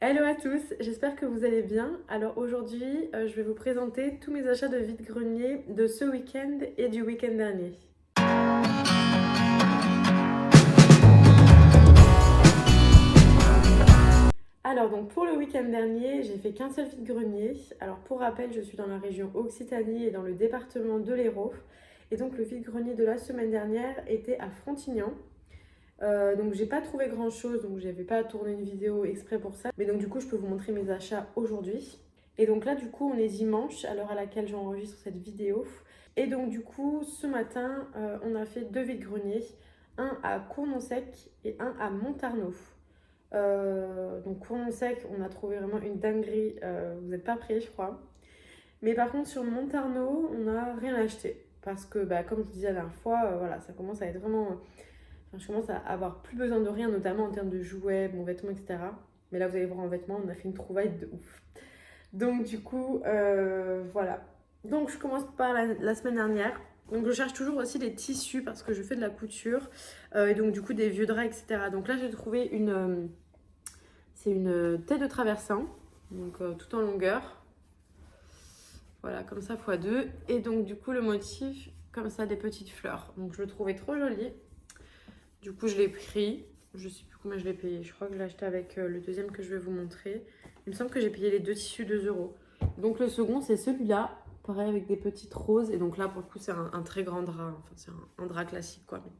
Hello à tous, j'espère que vous allez bien. Alors aujourd'hui, je vais vous présenter tous mes achats de vide-grenier de ce week-end et du week-end dernier. Alors donc pour le week-end dernier, j'ai fait qu'un seul vide-grenier. Alors pour rappel, je suis dans la région Occitanie et dans le département de l'Hérault. Et donc le vide-grenier de la semaine dernière était à Frontignan. Donc j'ai pas trouvé grand chose, donc j'avais pas tourné une vidéo exprès pour ça. Mais donc du coup je peux vous montrer mes achats aujourd'hui. Et donc là du coup on est dimanche à l'heure à laquelle j'enregistre cette vidéo. Et donc du coup ce matin on a fait deux vide-greniers, un à Cournon-Sec et un à Montarnot. Donc Cournon-Sec on a trouvé vraiment une dinguerie, vous n'êtes pas prêts je crois. Mais par contre sur Montarnot on n'a rien acheté. Parce que comme je vous disais la dernière fois, voilà, ça commence à être vraiment enfin, je commence à avoir plus besoin de rien, notamment en termes de jouets, bon, vêtements, etc. Mais là, vous allez voir en vêtements, on a fait une trouvaille de ouf. Donc, du coup, voilà. Donc, je commence par la semaine dernière. Donc, je cherche toujours aussi des tissus parce que je fais de la couture. Et donc, du coup, des vieux draps, etc. Donc, là, j'ai trouvé c'est une tête de traversin. Donc, tout en longueur. Voilà, comme ça, x2. Et donc, du coup, le motif, comme ça, des petites fleurs. Donc, je le trouvais trop joli. Du coup, je l'ai pris. Je sais plus combien je l'ai payé. Je crois que je l'ai acheté avec le deuxième que je vais vous montrer. Il me semble que j'ai payé les deux tissus 2 euros. Donc, le second, c'est celui-là. Pareil, avec des petites roses. Et donc là, pour le coup, c'est un très grand drap. Enfin, c'est un drap classique, quoi. Mais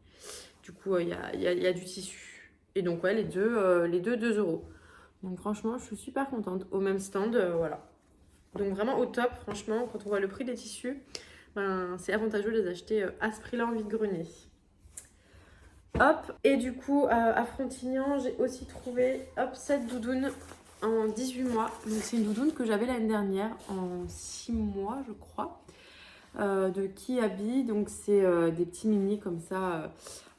du coup, il y a du tissu. Et donc, ouais, les deux 2 euros. Donc, franchement, je suis super contente. Au même stand, voilà. Donc, vraiment au top, franchement, quand on voit le prix des tissus, c'est avantageux de les acheter à ce prix-là en vide-grenier. Hop, et du coup, à Frontignan, j'ai aussi trouvé, hop, cette doudoune en 18 mois. Donc, c'est une doudoune que j'avais l'année dernière en 6 mois, je crois, de Kiabi. Donc, c'est des petits mini comme ça,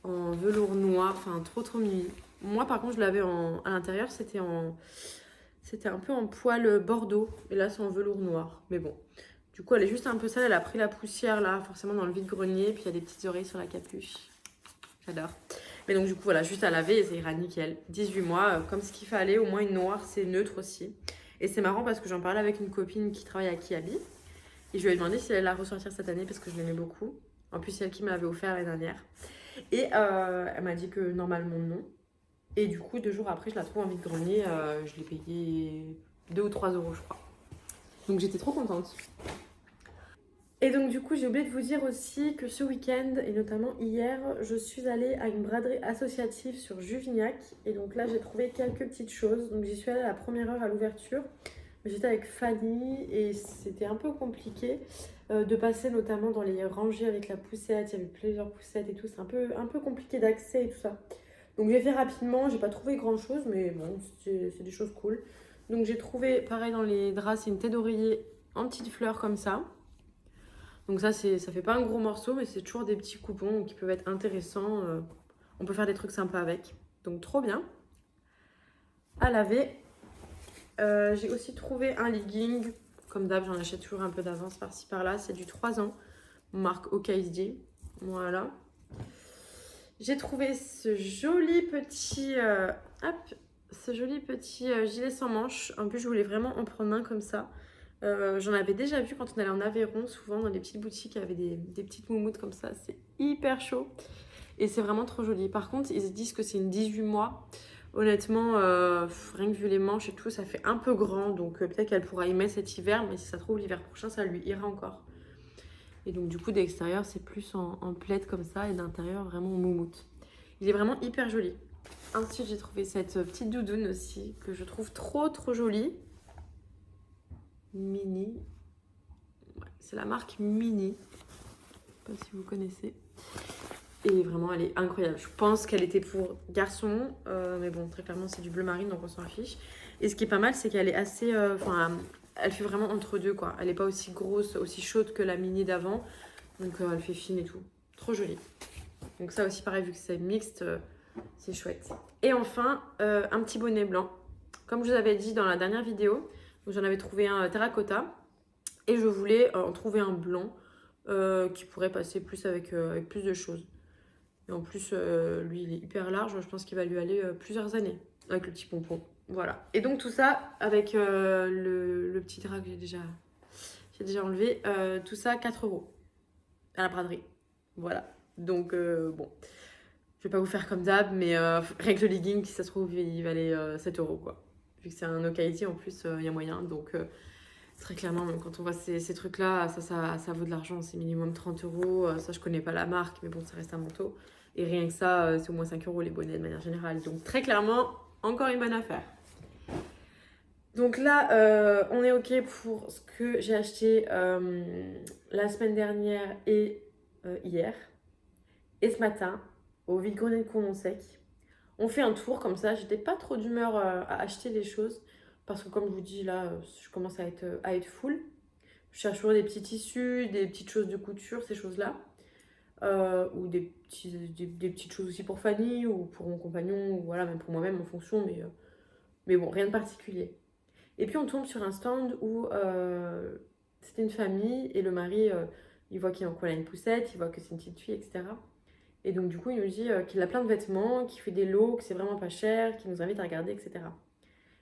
en velours noir, enfin, trop, trop mimi. Moi, par contre, je l'avais à l'intérieur, c'était un peu en poil bordeaux. Et là, c'est en velours noir. Mais bon, du coup, elle est juste un peu sale. Elle a pris la poussière, là, forcément, dans le vide-grenier. Puis, il y a des petites oreilles sur la capuche. J'adore. Mais donc du coup voilà, juste à laver et ça ira nickel. 18 mois, comme ce qu'il fallait, au moins une noire, c'est neutre aussi. Et c'est marrant parce que j'en parlais avec une copine qui travaille à Kiabi. Et je lui ai demandé si elle allait la ressortir cette année parce que je l'aimais beaucoup. En plus, c'est elle qui me l'avait offert l'année dernière. Et elle m'a dit que normalement non. Et du coup, 2 jours après, je la trouve en vide-grenier. Je l'ai payé 2 ou 3 euros, je crois. Donc j'étais trop contente. Et donc du coup, j'ai oublié de vous dire aussi que ce week-end, et notamment hier, je suis allée à une braderie associative sur Juvignac. Et donc là, j'ai trouvé quelques petites choses. Donc j'y suis allée à la première heure à l'ouverture. J'étais avec Fanny et c'était un peu compliqué de passer notamment dans les rangées avec la poussette. Il y avait plusieurs poussettes et tout. C'est un peu compliqué d'accès et tout ça. Donc j'ai fait rapidement, j'ai pas trouvé grand chose, mais bon, c'est des choses cool. Donc j'ai trouvé, pareil dans les draps, c'est une tête d'oreiller en petites fleurs comme ça. Donc ça fait pas un gros morceau, mais c'est toujours des petits coupons qui peuvent être intéressants. On peut faire des trucs sympas avec. Donc trop bien. À laver. J'ai aussi trouvé un legging. Comme d'hab, j'en achète toujours un peu d'avance par-ci par-là. C'est du 3 ans. Marque OKSD. Voilà. J'ai trouvé ce joli petit, gilet sans manches. En plus, je voulais vraiment en prendre un comme ça. J'en avais déjà vu quand on allait en Aveyron, souvent dans les petites boutiques, il y avait des petites moumoutes comme ça. C'est hyper chaud et c'est vraiment trop joli. Par contre, ils disent que c'est une 18 mois. Honnêtement, rien que vu les manches et tout, ça fait un peu grand. Donc peut-être qu'elle pourra y mettre cet hiver, mais si ça se trouve, l'hiver prochain, ça lui ira encore. Et donc du coup, d'extérieur, c'est plus en plaid comme ça et d'intérieur, vraiment en moumoute. Il est vraiment hyper joli. Ensuite, j'ai trouvé cette petite doudoune aussi que je trouve trop trop jolie. Mini. Ouais, c'est la marque Mini. Je sais pas si vous connaissez. Et vraiment, elle est incroyable. Je pense qu'elle était pour garçon. Mais bon, très clairement, c'est du bleu marine, donc on s'en fiche. Et ce qui est pas mal, c'est qu'elle est assez... elle fait vraiment entre deux, quoi. Elle est pas aussi grosse, aussi chaude que la Mini d'avant. Donc, elle fait fine et tout. Trop jolie. Donc ça aussi, pareil, vu que c'est mixte, c'est chouette. Et enfin, un petit bonnet blanc. Comme je vous avais dit dans la dernière vidéo, j'en avais trouvé un terracotta. Et je voulais en trouver un blanc qui pourrait passer plus avec plus de choses. Et en plus, lui, il est hyper large. Je pense qu'il va lui aller plusieurs années avec le petit pompon. Voilà. Et donc tout ça avec le petit drap que j'ai déjà enlevé. Tout ça 4 euros à la braderie. Voilà. Donc bon, je vais pas vous faire comme d'hab, mais rien que le legging, si ça se trouve, il valait 7 euros quoi. Vu que c'est un no quality en plus, il y a moyen. Donc très clairement, même quand on voit ces trucs-là, ça vaut de l'argent. C'est minimum 30 euros. Ça, je connais pas la marque, mais bon, ça reste un manteau. Et rien que ça, c'est au moins 5 euros les bonnets de manière générale. Donc très clairement, encore une bonne affaire. Donc là, on est OK pour ce que j'ai acheté la semaine dernière et hier. Et ce matin, au vide-grenier de Condon-Sec, on fait un tour comme ça. J'étais pas trop d'humeur à acheter des choses parce que comme je vous dis, là, je commence à être full. Je cherche toujours des petits tissus, des petites choses de couture, ces choses-là. Ou des petites choses aussi pour Fanny ou pour mon compagnon, ou voilà, même pour moi-même en fonction, mais bon, rien de particulier. Et puis on tombe sur un stand où c'était une famille et le mari, il voit qu'il a une poussette, il voit que c'est une petite fille, etc. Et donc du coup, il nous dit qu'il a plein de vêtements, qu'il fait des lots, que c'est vraiment pas cher, qu'il nous invite à regarder, etc.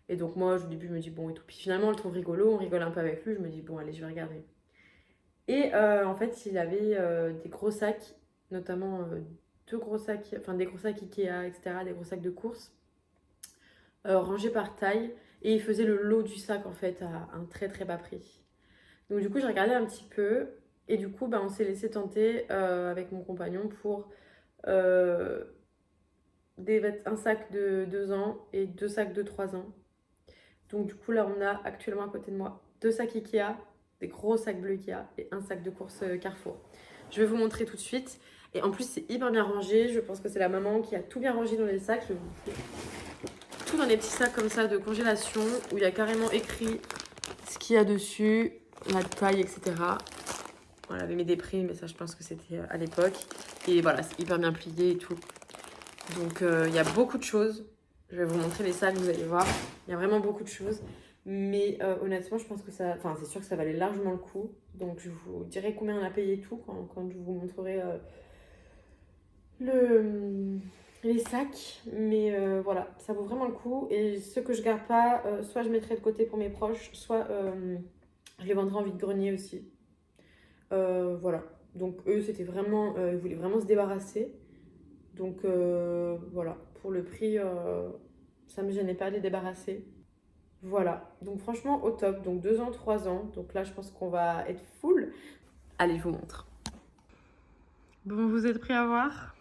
Et donc moi, au début, je me dis bon et tout. Puis finalement, on le trouve rigolo, on rigole un peu avec lui, je me dis bon, allez, je vais regarder. Et en fait, il avait des gros sacs, notamment deux gros sacs, enfin des gros sacs Ikea, etc., des gros sacs de course, rangés par taille. Et il faisait le lot du sac en fait à un très très bas prix. Donc du coup, j'ai regardé un petit peu. Et du coup, bah, on s'est laissé tenter avec mon compagnon pour euh, un sac de 2 ans et deux sacs de 3 ans. Donc du coup, là, on a actuellement à côté de moi deux sacs Ikea, des gros sacs bleus Ikea et un sac de course Carrefour. Je vais vous montrer tout de suite. Et en plus, c'est hyper bien rangé. Je pense que c'est la maman qui a tout bien rangé dans les sacs. Je vais vous montrer. Tout dans des petits sacs comme ça de congélation où il y a carrément écrit ce qu'il y a dessus, la taille, etc. On avait mis des prix, mais ça, je pense que c'était à l'époque. Et voilà, c'est hyper bien plié et tout. Donc, il y a beaucoup de choses. Je vais vous montrer les sacs, vous allez voir. Il y a vraiment beaucoup de choses. Mais honnêtement, je pense que ça... Enfin, c'est sûr que ça valait largement le coup. Donc, je vous dirai combien on a payé tout quand je vous montrerai les sacs. Mais voilà, ça vaut vraiment le coup. Et ce que je garde pas, soit je mettrai de côté pour mes proches, soit je les vendrai en vide-grenier aussi. Voilà. Donc, eux, c'était vraiment... ils voulaient vraiment se débarrasser. Donc voilà, pour le prix, ça me gênait pas de les débarrasser. Voilà, donc franchement au top. Donc 2 ans, 3 ans. Donc là, je pense qu'on va être full. Allez, je vous montre. Bon, vous êtes prêts à voir?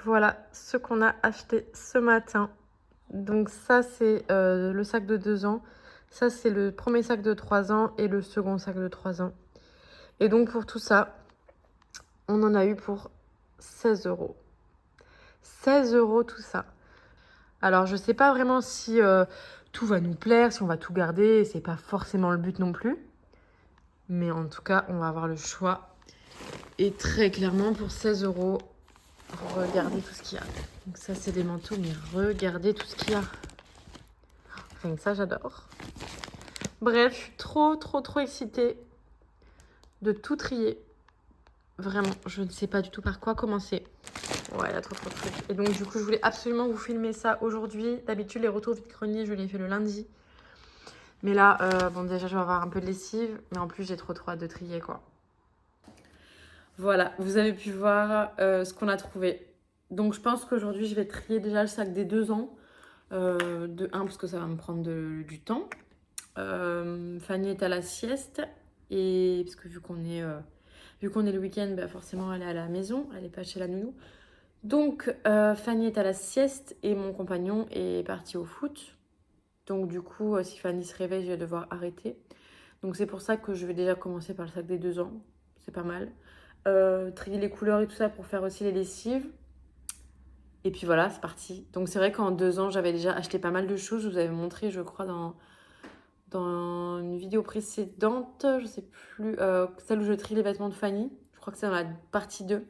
Voilà ce qu'on a acheté ce matin. Donc ça, c'est le sac de 2 ans. Ça, c'est le premier sac de 3 ans et le second sac de 3 ans. Et donc pour tout ça, on en a eu pour 16 euros. 16 euros tout ça. Alors, je sais pas vraiment si tout va nous plaire, si on va tout garder. C'est pas forcément le but non plus. Mais en tout cas, on va avoir le choix. Et très clairement, pour 16 euros, regardez tout ce qu'il y a. Donc ça, c'est des manteaux, mais regardez tout ce qu'il y a. Enfin, ça, j'adore. Bref, je suis trop, trop, trop excitée de tout trier. Vraiment, je ne sais pas du tout par quoi commencer. Ouais, il y a trop, trop de trucs. Et donc, du coup, je voulais absolument vous filmer ça aujourd'hui. D'habitude, les retours vide-grenier, je les fais le lundi. Mais là, bon, déjà, je vais avoir un peu de lessive. Mais en plus, j'ai trop hâte de trier, quoi. Voilà, vous avez pu voir ce qu'on a trouvé. Donc, je pense qu'aujourd'hui, je vais trier déjà le sac des 2 ans. De 1, parce que ça va me prendre du temps. Fanny est à la sieste. Et parce que vu qu'on est le week-end, bah forcément, elle est à la maison. Elle n'est pas chez la nounou. Donc, Fanny est à la sieste et mon compagnon est parti au foot. Donc, du coup, si Fanny se réveille, je vais devoir arrêter. Donc, c'est pour ça que je vais déjà commencer par le sac des 2 ans. C'est pas mal. Trier les couleurs et tout ça pour faire aussi les lessives. Et puis voilà, c'est parti. Donc, c'est vrai qu'en 2 ans, j'avais déjà acheté pas mal de choses. Je vous avais montré, je crois, dans une vidéo précédente, je sais plus, celle où je trie les vêtements de Fanny. Je crois que c'est dans la partie 2.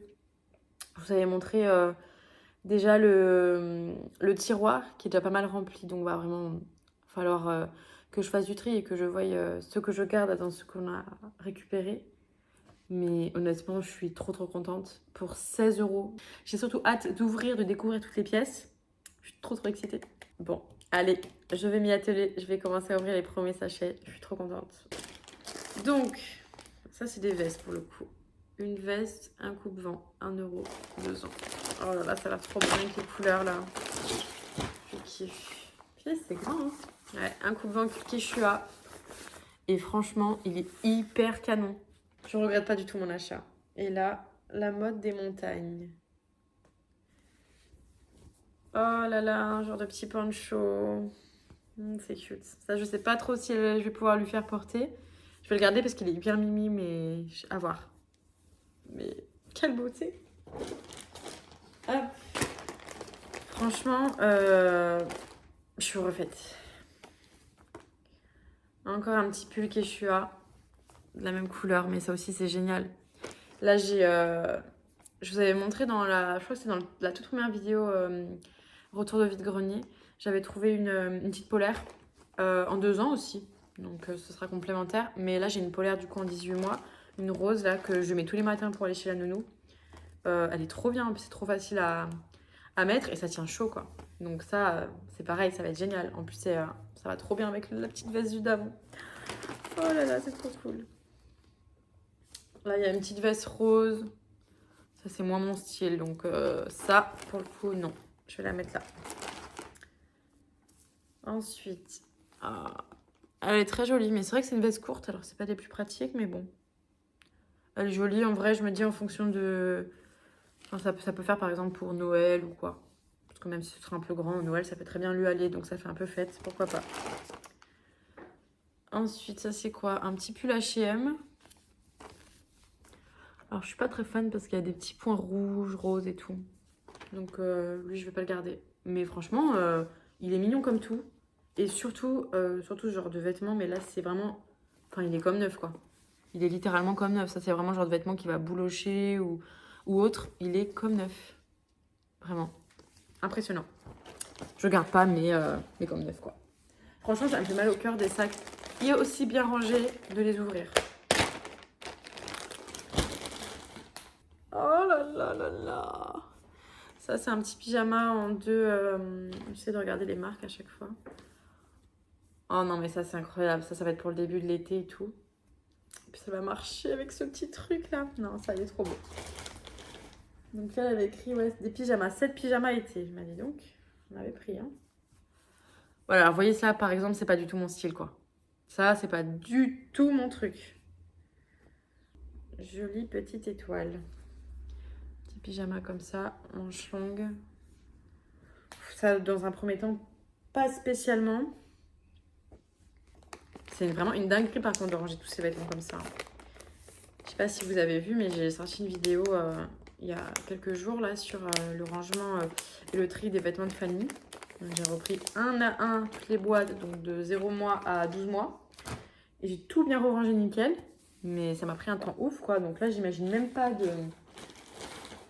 Je vous avais montré déjà le tiroir qui est déjà pas mal rempli. Donc, va vraiment falloir que je fasse du tri et que je voie ce que je garde dans ce qu'on a récupéré. Mais honnêtement, je suis trop trop contente pour 16 euros. J'ai surtout hâte d'ouvrir, de découvrir toutes les pièces. Je suis trop excitée. Bon, allez, je vais m'y atteler. Je vais commencer à ouvrir les premiers sachets. Je suis trop contente. Donc, ça c'est des vestes pour le coup. Une veste, un coupe-vent, 1 €, 2 ans. Oh là là, ça a l'air trop bien avec les couleurs là. Je kiffe. Puis c'est grand, hein. Ouais, un coupe-vent Quechua. Et franchement, il est hyper canon. Je regrette pas du tout mon achat. Et là, la mode des montagnes. Oh là là, un genre de petit poncho. C'est cute. Ça, je sais pas trop si je vais pouvoir lui faire porter. Je vais le garder parce qu'il est hyper mimi, mais à voir. Mais quelle beauté. Hop. Franchement, je suis refaite. Encore un petit pull Quechua. De la même couleur, mais ça aussi, c'est génial. Là, je vous avais montré dans la... Je crois que c'est dans la toute première vidéo Retour de vide-grenier. J'avais trouvé une petite polaire en 2 ans aussi. Donc, ce sera complémentaire. Mais là, j'ai une polaire du coup en 18 mois. Une rose, là, que je mets tous les matins pour aller chez la nounou. Elle est trop bien. C'est trop facile à mettre et ça tient chaud, quoi. Donc ça, c'est pareil, ça va être génial. En plus, ça va trop bien avec la petite veste du d'avant. Oh là là, c'est trop cool. Là, il y a une petite veste rose. Ça, c'est moins mon style. Donc ça, pour le coup, non. Je vais la mettre là. Ensuite, elle est très jolie. Mais c'est vrai que c'est une veste courte. Alors, c'est pas des plus pratiques, mais bon. Elle est jolie. En vrai, je me dis en fonction de... Enfin, ça peut faire, par exemple, pour Noël ou quoi. Parce que même si ce sera un peu grand, Noël, ça peut très bien lui aller. Donc, ça fait un peu fête. Pourquoi pas. Ensuite, ça, c'est quoi? Un petit pull H&M. Alors, je suis pas très fan parce qu'il y a des petits points rouges, roses et tout. Donc, lui, je vais pas le garder. Mais franchement, il est mignon comme tout. Et surtout ce genre de vêtements. Mais là, c'est vraiment... Enfin, il est comme neuf, quoi. Il est littéralement comme neuf. Ça, c'est vraiment le genre de vêtement qui va boulocher ou autre. Il est comme neuf. Vraiment. Impressionnant. Je garde pas, mais comme neuf, quoi. Franchement, ça me fait mal au cœur des sacs. Il est aussi bien rangé de les ouvrir. Oh là là là là. Ça, c'est un petit pyjama en deux. J'essaie de regarder les marques à chaque fois. Oh non, mais ça, c'est incroyable. Ça va être pour le début de l'été et tout. Et puis ça va marcher avec ce petit truc là. Non, ça, il est trop beau. Donc là, elle avait écrit ouais, des pyjamas. 7 pyjamas été. Je m'a dit donc. On avait pris, hein. Voilà, alors, vous voyez ça, par exemple, c'est pas du tout mon style, quoi. Ça, c'est pas du tout mon truc. Jolie petite étoile. Petit pyjama comme ça, manche longue. Ça, dans un premier temps, pas spécialement. C'est vraiment une dinguerie, par contre, de ranger tous ces vêtements comme ça. Je sais pas si vous avez vu, mais j'ai sorti une vidéo il y a quelques jours, là, sur le rangement et le tri des vêtements de Fanny. J'ai repris un à un toutes les boîtes, donc de 0 mois à 12 mois. Et j'ai tout bien rangé nickel. Mais ça m'a pris un temps ouf, quoi. Donc là, j'imagine même pas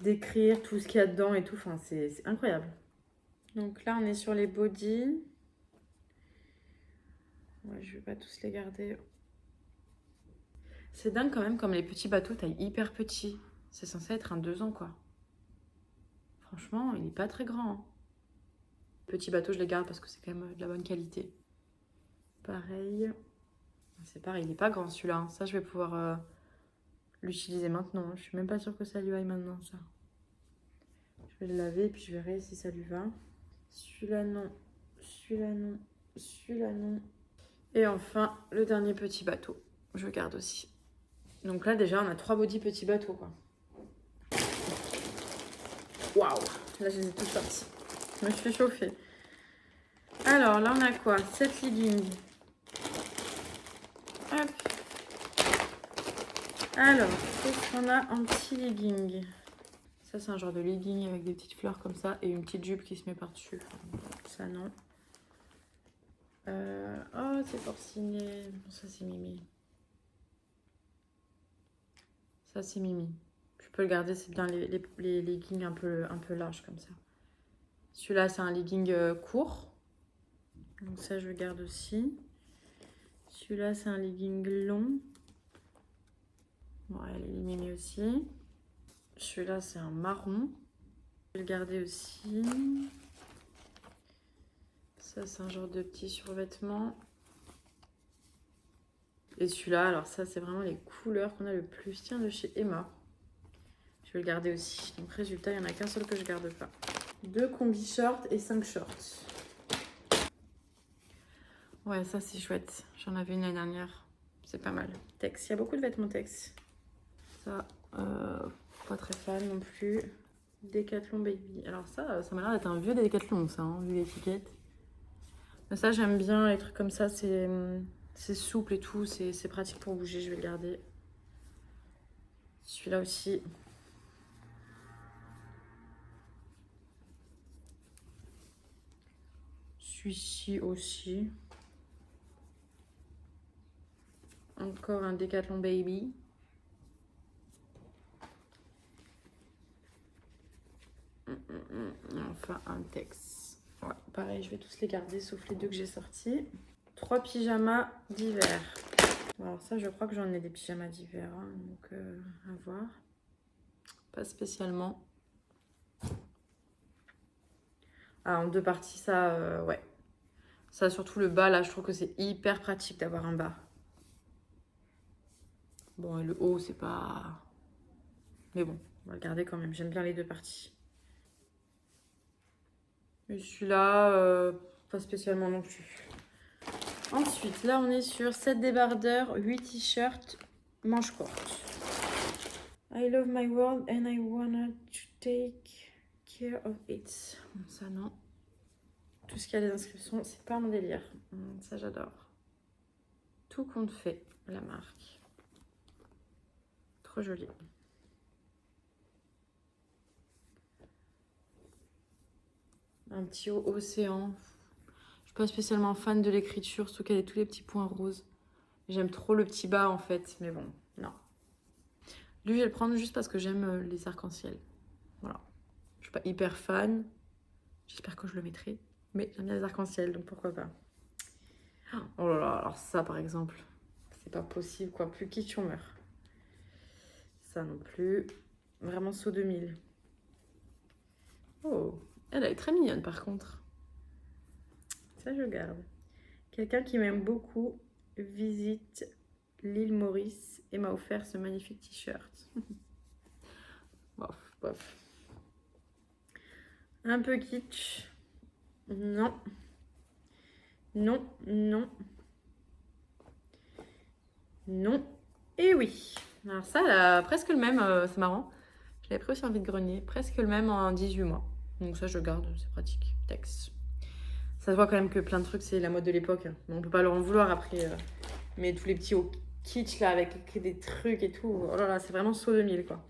d'écrire tout ce qu'il y a dedans et tout. Enfin, c'est incroyable. Donc là, on est sur les bodys. Ouais, je vais pas tous les garder. C'est dingue quand même, comme les petits bateaux, taille hyper petit. C'est censé être un 2 ans, quoi. Franchement, il est pas très grand, hein. Petits bateaux, je les garde parce que c'est quand même de la bonne qualité. Pareil. C'est pareil, il est pas grand celui-là, hein. Ça, je vais pouvoir l'utiliser maintenant. Je suis même pas sûre que ça lui aille maintenant, ça. Je vais le laver et puis je verrai si ça lui va. Celui-là, non. Celui-là, non. Celui-là, non. Et enfin, le dernier petit bateau. Je garde aussi. Donc là, déjà, on a 3 bodys petits bateaux, quoi. Waouh! Là, je les ai tous sortis. Je me suis chauffée. Alors, là, on a quoi? 7 leggings. Hop. Alors, qu'est-ce qu'on a en petit legging? Ça, c'est un genre de legging avec des petites fleurs comme ça et une petite jupe qui se met par-dessus. Ça, non. Oh, c'est porciné. Ça, c'est Mimi. Ça, c'est Mimi. Je peux le garder, c'est bien les leggings un peu larges comme ça. Celui-là, c'est un legging court. Donc ça, je le garde aussi. Celui-là, c'est un legging long. Ouais, les Mimi aussi. Celui-là, c'est un marron. Je vais le garder aussi. Ça, c'est un genre de petit survêtement. Et celui-là, alors ça, c'est vraiment les couleurs qu'on a le plus. Tiens, de chez Emma. Je vais le garder aussi. Donc, résultat, il n'y en a qu'un seul que je garde pas. 2 combi shorts et 5 shorts. Ouais, ça, c'est chouette. J'en avais une l'année dernière. C'est pas mal. Tex, il y a beaucoup de vêtements Tex. Ça, pas très fan non plus. Decathlon Baby. Alors ça m'a l'air d'être un vieux Decathlon, ça, hein, vu l'étiquette. Mais ça, j'aime bien les trucs comme ça. C'est souple et tout. C'est pratique pour bouger. Je vais le garder. Celui-là aussi. Celui-ci aussi. Encore un Decathlon Baby. Enfin, un Tex. Ouais, pareil, je vais tous les garder, sauf les 2 que j'ai sortis. 3 pyjamas d'hiver. Alors ça, je crois que j'en ai des pyjamas d'hiver, hein, donc à voir. Pas spécialement. Ah, en 2 parties, ça, ouais. Ça, surtout le bas, là, je trouve que c'est hyper pratique d'avoir un bas. Bon, et le haut, c'est pas... Mais bon, on va le garder quand même. J'aime bien les 2 parties. Et celui-là, pas spécialement non plus. Ensuite, là, on est sur 7 débardeurs, 8 t-shirts, manches courtes. I love my world and I wanna to take care of it. Bon, ça, non. Tout ce qui a des inscriptions, c'est pas mon délire. Ça, j'adore. Tout compte fait, la marque. Trop joli. Un petit océan. Je suis pas spécialement fan de l'écriture, surtout qu'elle a tous les petits points roses. J'aime trop le petit bas, en fait, mais bon, non. Lui, je vais le prendre juste parce que j'aime les arcs-en-ciel. Voilà. Je suis pas hyper fan. J'espère que je le mettrai. Mais j'aime bien les arcs-en-ciel, donc pourquoi pas. Oh là là, alors ça, par exemple, c'est pas possible, quoi. Plus kitsch, on meurt. Ça non plus. Vraiment saut 2000. Oh, elle est très mignonne, par contre. Ça, je garde. Quelqu'un qui m'aime beaucoup visite l'île Maurice et m'a offert ce magnifique t-shirt. Bof, bof. Un peu kitsch. Non. Non, non. Non. Et oui. Alors ça, elle a presque le même, c'est marrant. Je l'avais pris aussi en vide-grenier. Presque le même en 18 mois. Donc ça, je garde, c'est pratique. Tex. Ça se voit quand même que plein de trucs, c'est la mode de l'époque. On peut pas leur en vouloir après. Mais tous les petits kitsch là, avec des trucs et tout. Oh là là, c'est vraiment saut 2000, quoi.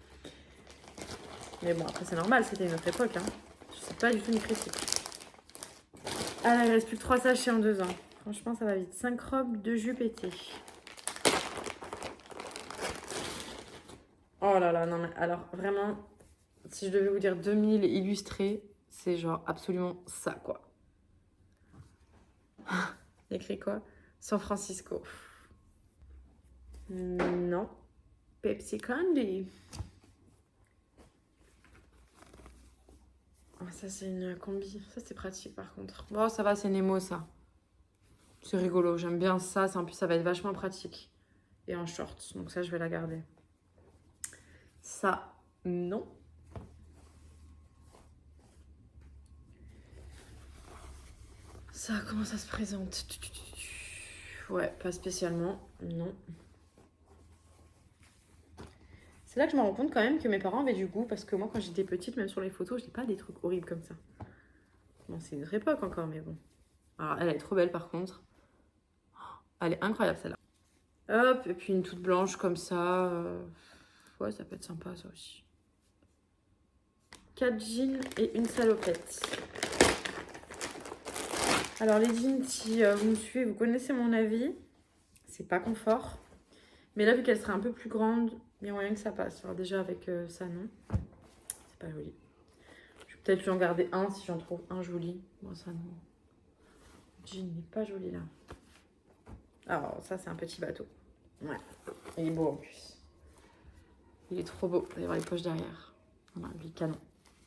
Mais bon, après, c'est normal, c'était une autre époque. Hein. C'est pas du tout une critique. Ah là, il reste plus que 3 sachets en 2 ans. Franchement, ça va vite. 5 robes, 2 jupes été. Oh là là, non mais alors vraiment, si je devais vous dire 2000 illustrés, c'est genre absolument ça, quoi. Il y a écrit quoi? San Francisco. Non. Pepsi Candy. Oh, ça, c'est une combi. Ça, c'est pratique, par contre. Bon, ça va, c'est Nemo, ça. C'est rigolo, j'aime bien ça. En plus, ça va être vachement pratique. Et en short, donc ça, je vais la garder. Ça, non. Ça, comment ça se présente? Ouais, pas spécialement, non. C'est là que je me rends compte quand même que mes parents avaient du goût, parce que moi, quand j'étais petite, même sur les photos, je n'ai pas des trucs horribles comme ça. Bon, c'est une autre époque encore, mais bon. Alors, elle est trop belle, par contre. Elle est incroyable, celle-là. Hop, et puis une toute blanche comme ça. Ouais, ça peut être sympa, ça aussi. 4 jeans et une salopette. Alors, les jeans, si vous me suivez, vous connaissez mon avis. C'est pas confort. Mais là, vu qu'elle serait un peu plus grande, il y a moyen que ça passe. Alors déjà, avec ça, non. C'est pas joli. Je vais peut-être lui en garder un si j'en trouve un joli. Bon, ça, non. Le jean n'est pas joli, là. Alors, ça, c'est un petit bateau. Ouais. Il est beau, en plus. Il est trop beau. Vous allez voir les poches derrière. Voilà, il est canon.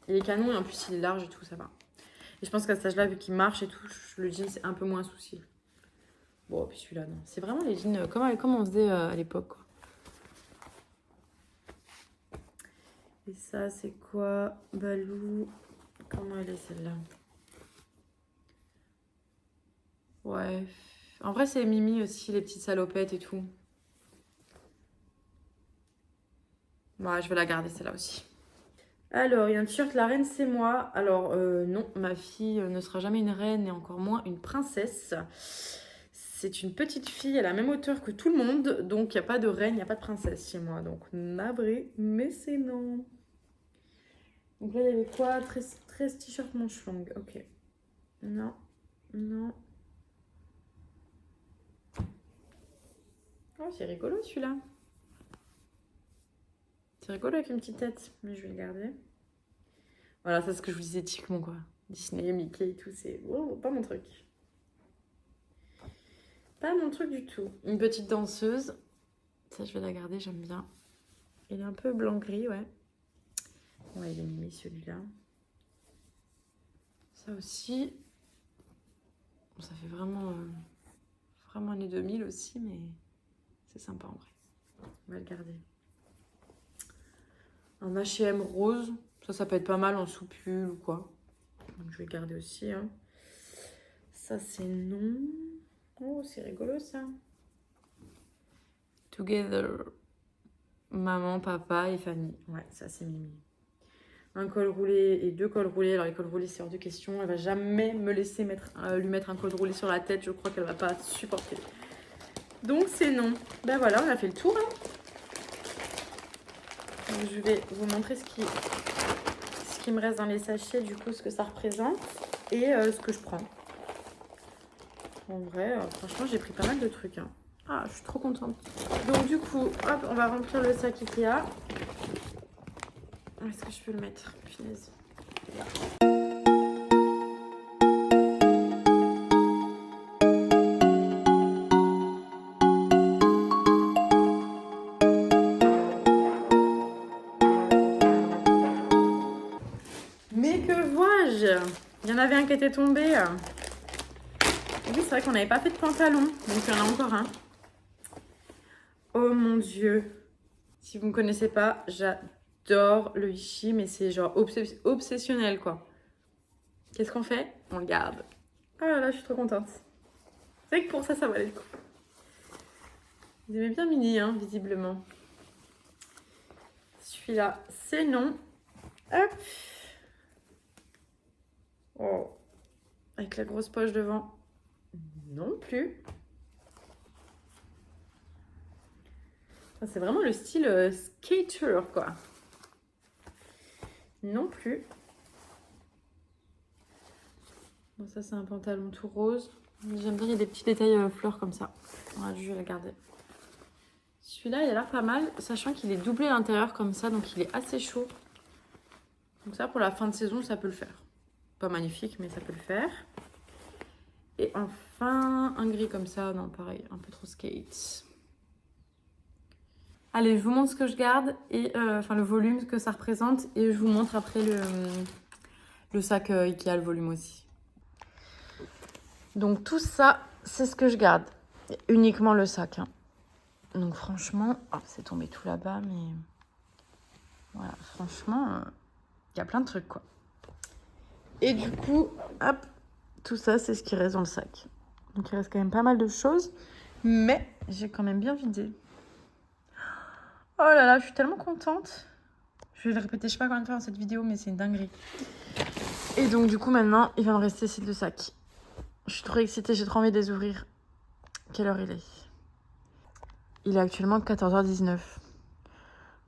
Il est canon et en plus, il est large et tout, ça va. Et je pense qu'à cet âge-là, vu qu'il marche et tout, le jean, c'est un peu moins un souci. Bon, puis celui-là, non. C'est vraiment les jeans comme on faisait à l'époque, quoi. Et ça, c'est quoi? Balou. Comment elle est, celle-là? Ouais. En vrai, c'est Mimi aussi, les petites salopettes et tout. Ouais, je vais la garder, celle-là aussi. Alors, il y a un t-shirt, la reine, c'est moi. Alors, non, ma fille ne sera jamais une reine et encore moins une princesse. C'est une petite fille à la même hauteur que tout le monde. Donc, il n'y a pas de reine, il n'y a pas de princesse chez moi. Donc, navré, mais c'est non. Donc là, il y avait quoi? 13 t-shirts manches longues. Ok. Non, non. Oh, c'est rigolo celui-là. C'est rigolo avec une petite tête, mais je vais le garder. Voilà, c'est ce que je vous disais typiquement, quoi. Disney, Mickey et tout, c'est pas mon truc. Pas mon truc du tout. Une petite danseuse. Ça, je vais la garder, j'aime bien. Il est un peu blanc-gris, ouais. Ouais, il est mimi celui-là. Ça aussi. Bon, ça fait vraiment, vraiment années 2000 aussi, mais c'est sympa en vrai. On va le garder. Un H&M rose. Ça peut être pas mal en sous-pull ou quoi. Donc, je vais le garder aussi. Hein. Ça, c'est non. Oh, c'est rigolo ça. Together. Maman, papa et Fanny. Ouais, ça, c'est mimi. Un col roulé et 2 cols roulés. Alors, les cols roulés, c'est hors de question. Elle va jamais me laisser lui mettre un col roulé sur la tête. Je crois qu'elle va pas supporter. Donc, c'est non. Ben voilà, on a fait le tour. Hein. Donc, je vais vous montrer ce qui me reste dans les sachets, du coup, ce que ça représente et ce que je prends. En vrai, franchement, j'ai pris pas mal de trucs. Hein. Ah, je suis trop contente. Donc, du coup, hop, on va remplir le sac Ikea. Est-ce que je peux le mettre? Punaise. Mais que vois-je? Il y en avait un qui était tombé. Oui, c'est vrai qu'on n'avait pas fait de pantalon. Donc, il y en a encore un. Oh mon Dieu. Si vous ne me connaissez pas, j'adore le Vichy, mais c'est genre obsessionnel, quoi. Qu'est-ce qu'on fait? On le garde. Ah là là, je suis trop contente. C'est vrai que pour ça, ça valait le coup. Vous aimez bien Mini, hein, visiblement. Celui-là, c'est non. Hop. Oh. Avec la grosse poche devant. Non plus. C'est vraiment le style skater, quoi. Non plus. Bon, ça, c'est un pantalon tout rose. J'aime bien, il y a des petits détails fleurs comme ça. Voilà, je vais la garder. Celui-là, il a l'air pas mal, sachant qu'il est doublé à l'intérieur comme ça, donc il est assez chaud. Donc ça, pour la fin de saison, ça peut le faire. Pas magnifique, mais ça peut le faire. Et enfin, un gris comme ça. Non, pareil, un peu trop skate. Allez, je vous montre ce que je garde, et enfin le volume que ça représente, et je vous montre après le sac Ikea, le volume aussi. Donc tout ça, c'est ce que je garde. Uniquement le sac. Hein. Donc franchement, oh, c'est tombé tout là-bas, mais voilà, franchement, il y a plein de trucs, quoi. Et du coup, hop, tout ça, c'est ce qui reste dans le sac. Donc il reste quand même pas mal de choses, mais j'ai quand même bien vidé. Oh là là, je suis tellement contente. Je vais le répéter, je sais pas combien de fois dans cette vidéo, mais c'est une dinguerie. Et donc du coup, maintenant, il va me rester ces 2 sacs. Je suis trop excitée, j'ai trop envie de les ouvrir. Quelle heure il est? Il est actuellement 14h19.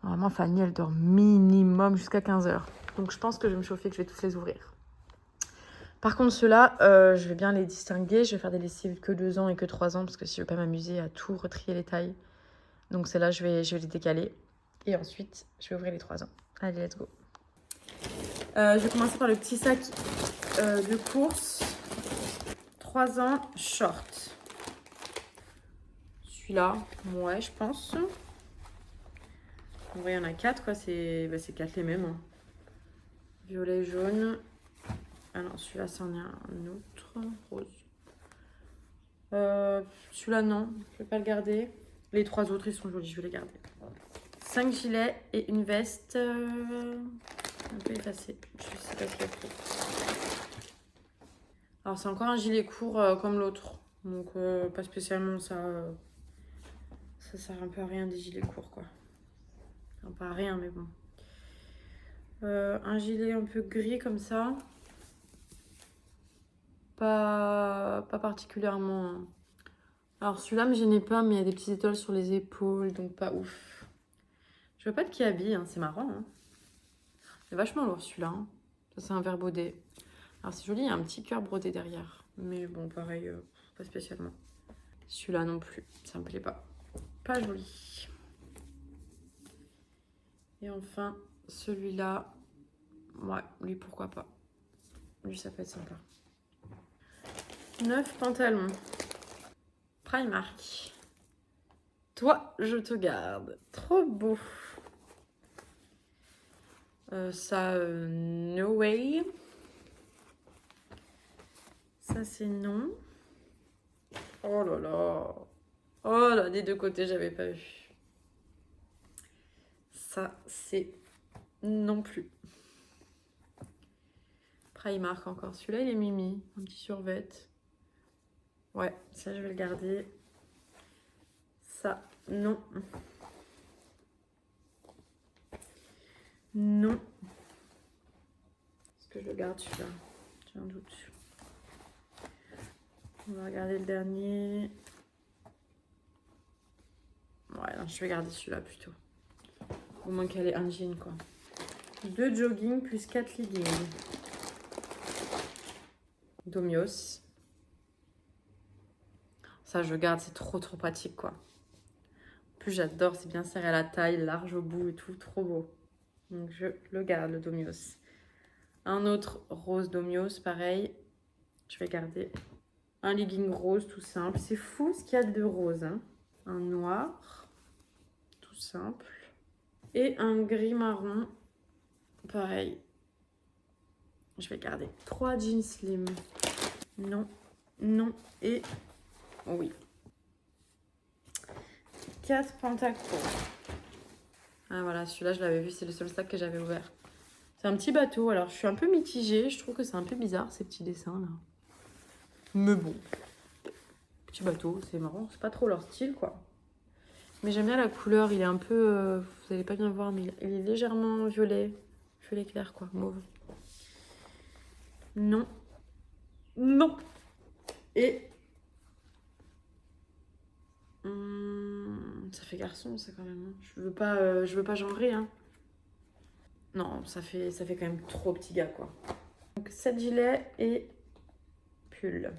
Normalement, Fanny, elle dort minimum jusqu'à 15h. Donc je pense que je vais me chauffer, que je vais tous les ouvrir. Par contre, ceux-là, je vais bien les distinguer. Je vais faire des lessives que 2 ans et que 3 ans, parce que si je ne veux pas m'amuser à tout retrier les tailles. Donc celles-là, je vais les décaler. Et ensuite, je vais ouvrir les 3 ans. Allez, let's go. Je vais commencer par le petit sac de course. 3 ans, short. Celui-là, ouais, je pense. En vrai, il y en a 4, quoi. C'est 4 les mêmes. Hein. Violet, jaune. Ah non, celui-là, c'en est un autre. Rose. Celui-là, non. Je vais pas le garder. Les 3 autres, ils sont jolis. Je vais les garder. 5 gilets et une veste. Un peu effacée. Je sais pas ce qu'il y a pris. Alors, c'est encore un gilet court comme l'autre. Donc, pas spécialement ça. Ça sert un peu à rien des gilets courts, quoi. Enfin, pas à rien, mais bon. Un gilet un peu gris comme ça. Pas particulièrement. Hein. Alors, celui-là me gênait pas, mais il y a des petites étoiles sur les épaules, donc pas ouf. Je veux pas de qui habille, hein. C'est marrant. Hein. C'est vachement lourd celui-là. Hein. Ça, c'est un vert brodé. Alors, c'est joli, il y a un petit cœur brodé derrière. Mais bon, pareil, pas spécialement. Celui-là non plus, ça me plaît pas. Pas joli. Et enfin, celui-là, ouais, lui pourquoi pas. Lui, ça peut être sympa. 9 pantalons. Primark. Toi, je te garde. Trop beau. Ça, no way. Ça, c'est non. Oh là là. Oh là, des deux côtés, j'avais pas vu. Ça, c'est non plus. Primark encore. Celui-là, il est mimi. Un petit survêt. Ouais, ça, je vais le garder. Ça, non. Non. Est-ce que je le garde celui-là? J'ai un doute. On va regarder le dernier. Ouais, non, je vais garder celui-là plutôt. Au moins qu'elle ait un jean, quoi. 2 jogging plus 4 leggings. Domios. Ça, je garde, c'est trop pratique, quoi. En plus, j'adore, c'est bien serré à la taille, large au bout et tout, trop beau. Donc, je le garde, le Domios. Un autre rose Domios, pareil. Je vais garder un legging rose, tout simple. C'est fou ce qu'il y a de rose, hein. Un noir, tout simple. Et un gris marron, pareil. Je vais garder 3 jeans slim. Non, non et oui. 4 pantalons. Ah voilà, celui-là, je l'avais vu, c'est le seul sac que j'avais ouvert. C'est un petit bateau, alors je suis un peu mitigée. Je trouve que c'est un peu bizarre, ces petits dessins-là. Mais bon. Petit bateau, c'est marrant. C'est pas trop leur style, quoi. Mais j'aime bien la couleur. Il est un peu... vous allez pas bien voir, mais il est légèrement violet. Violet clair, quoi. Mauve. Non. Non. Et... ça fait garçon, ça, quand même. Je veux pas genrer, hein. Non, ça fait quand même trop petit gars, quoi. Donc, 7 gilets et pull.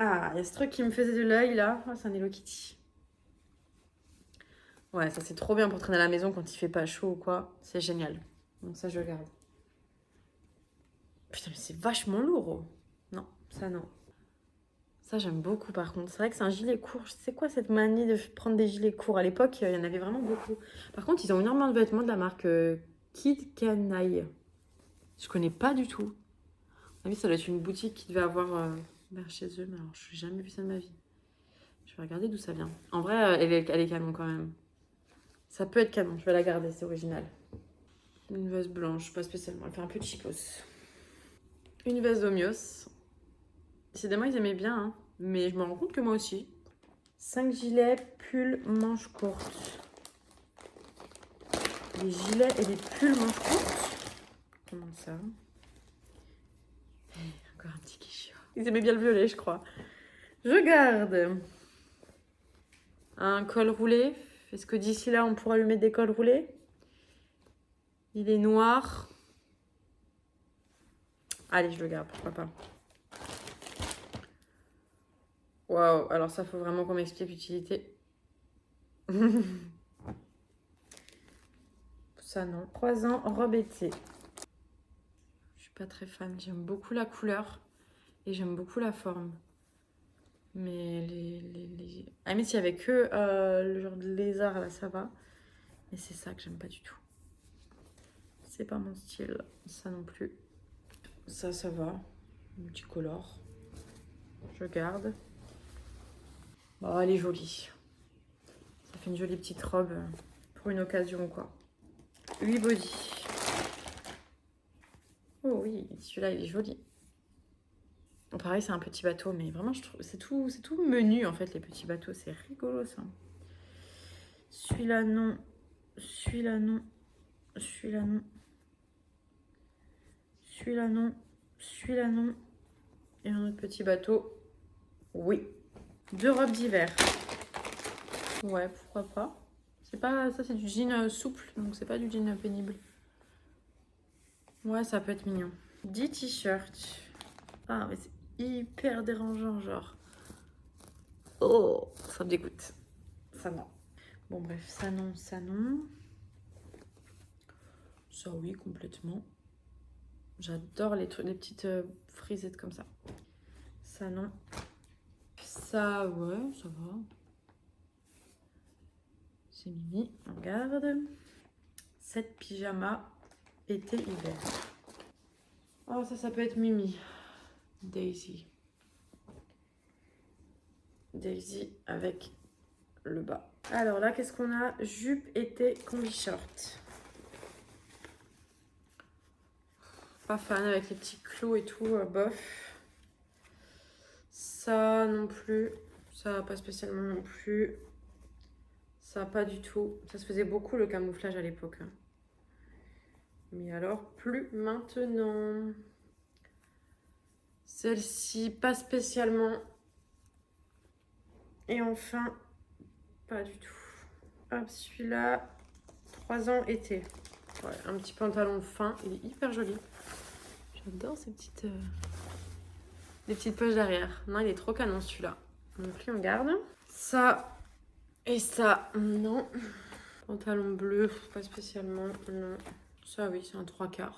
Ah, il y a ce truc qui me faisait de l'œil, là. Oh, c'est un Hello Kitty. Ouais, ça, c'est trop bien pour traîner à la maison quand il fait pas chaud ou quoi. C'est génial. Donc ça, je le garde. Putain, mais c'est vachement lourd. Oh. Non, ça, non. Ça, j'aime beaucoup, par contre. C'est vrai que c'est un gilet court. C'est quoi cette manie de prendre des gilets courts? À l'époque, il y en avait vraiment beaucoup. Par contre, ils ont énormément de vêtements de la marque Kid Canaille. Je connais pas du tout. À mon avis, ça doit être une boutique qui devait avoir vers chez eux, mais alors je n'ai jamais vu ça de ma vie. Je vais regarder d'où ça vient. En vrai, elle est canon quand même. Ça peut être canon, je vais la garder, c'est original. Une veste blanche, pas spécialement. Elle fait un peu cheapos. Une veste d'Omios. Décidément, ils aimaient bien, hein. Mais je me rends compte que moi aussi. 5 gilets, pull, manches courtes. Des gilets et des pulls manches courtes? Comment ça? Encore un petit quichot. Ils aimaient bien le violet, je crois. Je garde. Un col roulé. Est-ce que d'ici là, on pourra lui mettre des cols roulés? Il est noir. Allez, je le garde, pourquoi pas. Waouh, alors ça, faut vraiment qu'on m'explique l'utilité. Ça, non. 3 ans, robe été. Je suis pas très fan. J'aime beaucoup la couleur et j'aime beaucoup la forme. Mais Ah, mais s'il y avait que le genre de lézard, là, ça va. Mais c'est ça que j'aime pas du tout. C'est pas mon style. Ça non plus. Ça va. multicolore. Je garde. Bon, elle est jolie. Ça fait une jolie petite robe pour une occasion, quoi. 8 body. Oh oui, celui-là, il est joli. Bon, pareil, c'est un petit bateau, mais vraiment, je trouve c'est tout menu, en fait, les petits bateaux. C'est rigolo, ça. Celui-là, non. Celui-là, non. Celui-là, non. Celui-là, non. Celui-là, non. Et un autre petit bateau. Oui. 2 robes d'hiver. Ouais, pourquoi pas. C'est pas... Ça, c'est du jean souple, donc c'est pas du jean pénible. Ouais, ça peut être mignon. 10 t-shirts. Ah, mais c'est hyper dérangeant, genre. Oh, ça me dégoûte. Ça, non. Bon, bref, ça, non, ça, non. Ça, oui, complètement. J'adore les trucs, les petites frisettes comme ça. Ça, non. Ça, ouais, ça va. C'est Mimi, on regarde. 7 pyjamas été-hiver. Oh, ça peut être Mimi. Daisy. Daisy avec le bas. Alors là, qu'est-ce qu'on a? Jupe été combi short. Pas fan avec les petits clous et tout, bof. Ça non plus. Ça pas spécialement non plus. Ça pas du tout. Ça se faisait beaucoup le camouflage à l'époque. Hein. Mais alors, plus maintenant. Celle-ci, pas spécialement. Et enfin, pas du tout. Hop, celui-là, 3 ans été. Ouais, un petit pantalon fin, il est hyper joli. J'adore ces petites... les petites poches derrière. Non, il est trop canon celui-là. Donc lui, on garde. Ça et ça, non. Pantalon bleu, pas spécialement, non. Ça, oui, c'est un 3/4.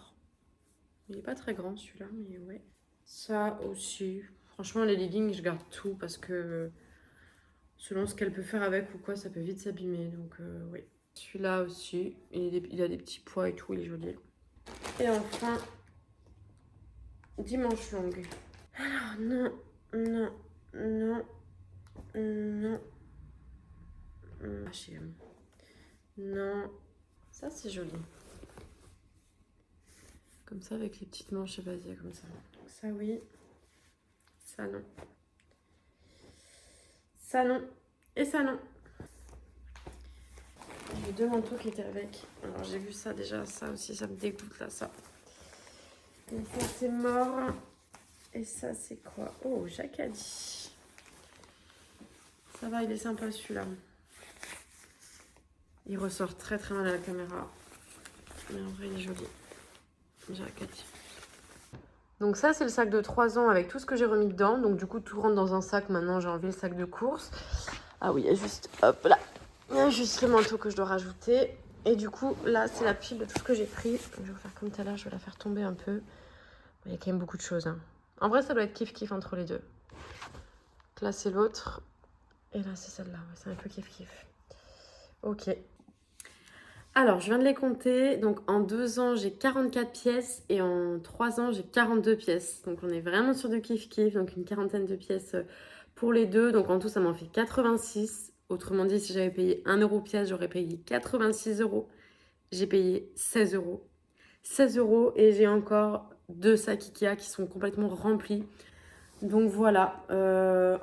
Il est pas très grand celui-là, mais ouais. Ça aussi. Franchement, les leggings, je garde tout parce que selon ce qu'elle peut faire avec ou quoi, ça peut vite s'abîmer. Donc, oui. Celui-là aussi, il a des petits pois et tout, il est joli. Et enfin, dimanche longue. Alors, non, non, non, non. H&M. Non. Ça, c'est joli. Comme ça, avec les petites manches évasées, comme ça. Donc ça, oui. Ça, non. Ça, non. Et ça, non. J'ai 2 manteaux qui étaient avec. Alors, j'ai vu ça déjà. Ça aussi, ça me dégoûte, là, ça. Et ça, c'est mort. Et ça, c'est quoi? Oh, Jacadi. Ça va, il est sympa, celui-là. Il ressort très, très mal à la caméra. Mais en vrai, il est joli. Jacadi. Donc ça, c'est le sac de 3 ans avec tout ce que j'ai remis dedans. Donc du coup, tout rentre dans un sac. Maintenant, j'ai enlevé le sac de course. Ah oui, il y a juste... Hop là. Il y a juste le manteau que je dois rajouter. Et du coup, là, c'est la pile de tout ce que j'ai pris. Je vais faire comme tout à l'heure. Je vais la faire tomber un peu. Il y a quand même beaucoup de choses. Hein. En vrai, ça doit être kiff-kiff entre les deux. Donc là, c'est l'autre. Et là, c'est celle-là. Ouais, c'est un peu kiff-kiff. Ok. Alors, je viens de les compter. Donc, en 2 ans, j'ai 44 pièces et en 3 ans, j'ai 42 pièces. Donc, on est vraiment sur du kiff-kiff. Donc, une quarantaine de pièces pour les deux. Donc, en tout, ça m'en fait 86. Autrement dit, si j'avais payé 1 euro pièce, j'aurais payé 86 euros. J'ai payé 16 euros. 16 euros et j'ai encore 2 sacs Ikea qui sont complètement remplis. Donc, voilà.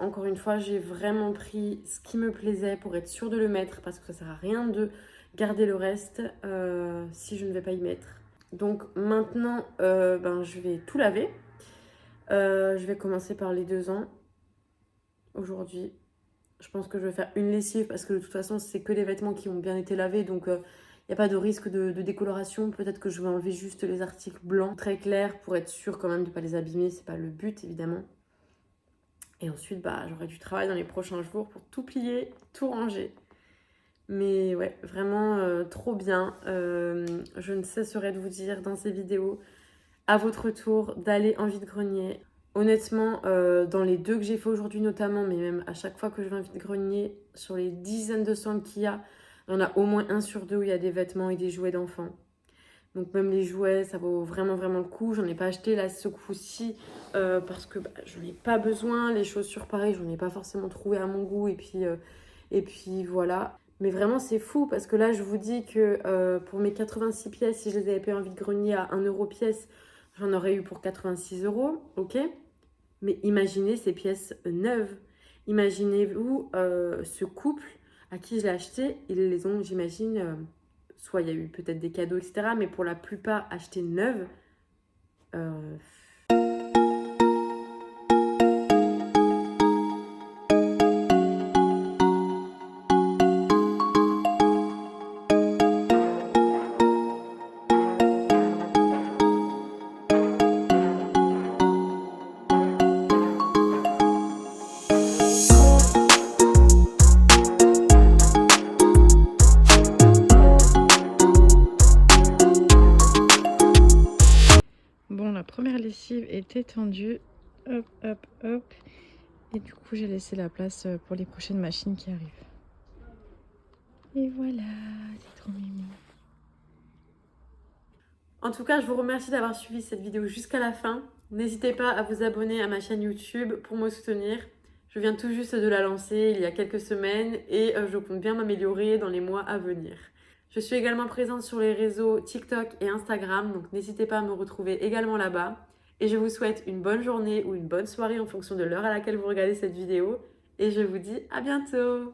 Encore une fois, j'ai vraiment pris ce qui me plaisait pour être sûre de le mettre parce que ça sert à rien de garder le reste si je ne vais pas y mettre. Donc maintenant, je vais tout laver. Je vais commencer par les 2 ans. Aujourd'hui, je pense que je vais faire une lessive parce que de toute façon, c'est que des vêtements qui ont bien été lavés. Donc, il n'y a pas de risque de décoloration. Peut-être que je vais enlever juste les articles blancs très clairs pour être sûre quand même de ne pas les abîmer. C'est pas le but, évidemment. Et ensuite, j'aurai du travail dans les prochains jours pour tout plier, tout ranger. Mais ouais, vraiment trop bien. Je ne cesserai de vous dire dans ces vidéos, à votre tour, d'aller en vide-grenier. Honnêtement, dans les 2 que j'ai fait aujourd'hui notamment, mais même à chaque fois que je vais en vide-grenier, sur les dizaines de stands qu'il y en a au moins 1 sur 2 où il y a des vêtements et des jouets d'enfants. Donc même les jouets, ça vaut vraiment vraiment le coup. J'en ai pas acheté là ce coup-ci parce que j'en ai pas besoin. Les chaussures pareil, j'en ai pas forcément trouvé à mon goût et puis voilà. Mais vraiment c'est fou parce que là je vous dis que pour mes 86 pièces, si je les avais payées en vide-grenier à 1 euro pièce, j'en aurais eu pour 86 euros, ok? Mais imaginez ces pièces neuves. Imaginez-vous ce couple à qui je l'ai acheté. Ils les ont, j'imagine, soit il y a eu peut-être des cadeaux, etc. Mais pour la plupart, achetées neuves. Euh, Bon, la première lessive est étendue. Hop, hop, hop. Et du coup, j'ai laissé la place pour les prochaines machines qui arrivent. Et voilà, c'est trop mignon. En tout cas, je vous remercie d'avoir suivi cette vidéo jusqu'à la fin. N'hésitez pas à vous abonner à ma chaîne YouTube pour me soutenir. Je viens tout juste de la lancer il y a quelques semaines et je compte bien m'améliorer dans les mois à venir. Je suis également présente sur les réseaux TikTok et Instagram, donc n'hésitez pas à me retrouver également là-bas. Et je vous souhaite une bonne journée ou une bonne soirée en fonction de l'heure à laquelle vous regardez cette vidéo. Et je vous dis à bientôt!